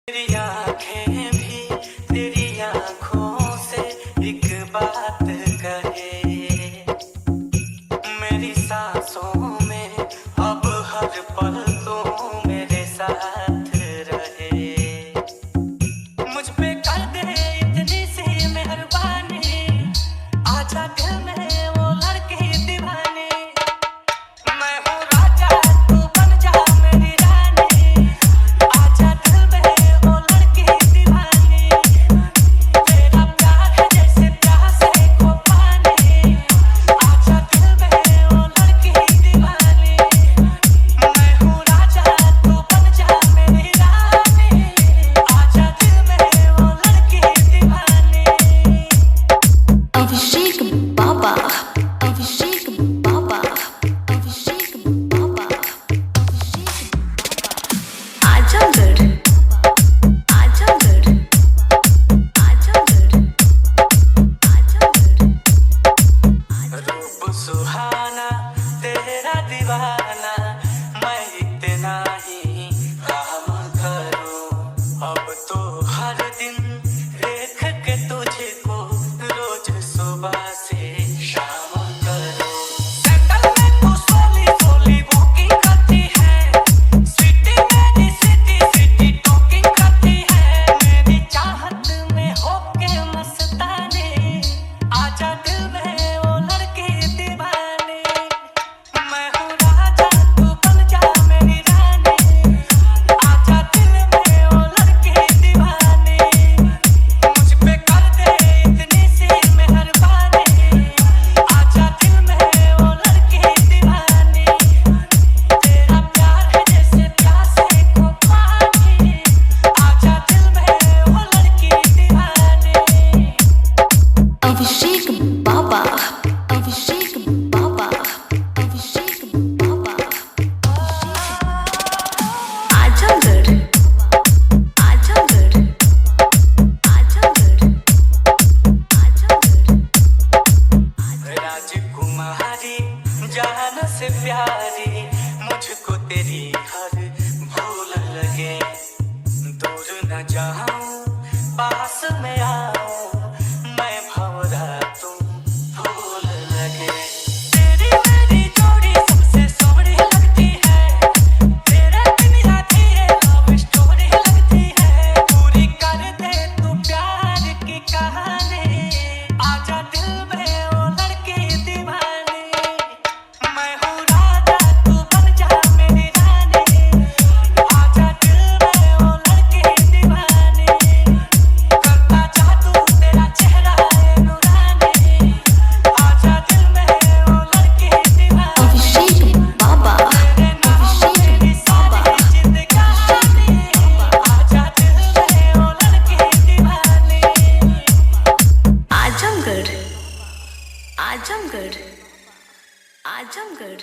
तेरी आँखें भी तेरी आँखों से एक बात कहे, मेरी सांसों में अब हर पल तू मेरे साथ रहे। मुझ पे कर दे इतनी सी मेहरबानी, आजा दिल में वो लड़की दीवानी। मैं हूँ राजा तू बन जा मेरी रानी, आजा दिल में वो लड़की दीवानी। तेरा प्यार है जैसे प्यासे को पानी, आजा दिल में वो लड़की दीवानी। मैं हूँ राजा तू बन जा मेरी रानी, आजा दिल में वो लड़की दीवानी। अभिषेक बाबा, अभिषेक बाबा, अभिषेक बाबा, अभिषेक बाबा। आजमगढ़, आजमगढ़, आजमगढ़, आजमगढ़। रूप सुहाना तेरा दीवाना, मैं इतना ही काम करूं। अब तो हर दिन देख के तुझको रोज सुबह से शाम करूं। सैंडल में तू सोली सोली वॉकिंग करती है, सिटी मेरी सिटी सिटी टॉकिंग करती है। मेरी चाहत में होके मस्तानी, आजा दिल में वो लड़की दीवानी। मैं हूँ राजा तू बन जा मेरी रानी, आजा दिल में वो लड़की दीवानी। मुझ पे कर दे इतनी सी मेहरबानी, आजा दिल में वो लड़की दीवानी। तेरा प्यार है जैसे प्यासे को पानी, आजा दिल में वो लड़की दीवानी। अभिषेक बाबा, अभिषेक बाबा, अभिषेक बाबा। आजमगढ़, आजमगढ़, आजमगढ़, आजमगढ़। राजकुमारी जान से प्यारी, मुझको तेरी हर भूल लगे। दूर न जाऊं पास में आऊं, मैं भंवरा तुम फूल लगे। तेरी मेरी जोड़ी सबसे सोहनी लगती है, तेरे बिन आधी ये लव स्टोरी लगती है। पूरी कर दे तू प्यार की कहानी, आजा दिल में वो लड़की दीवानी। मैं हूँ राजा तू बन जा मेरी रानी, आजा दिल में वो लड़की दीवानी। करता जादू तेरा चेहरा है नूरानी, आजा दिल में वो लड़की दीवानी। अभिषेक बाबा, तेरे नाम मेरी सारी जिंदगानी, आजा दिल में वो लड़की दीवानी। आजमगढ़, आजमगढ़, आजमगढ़।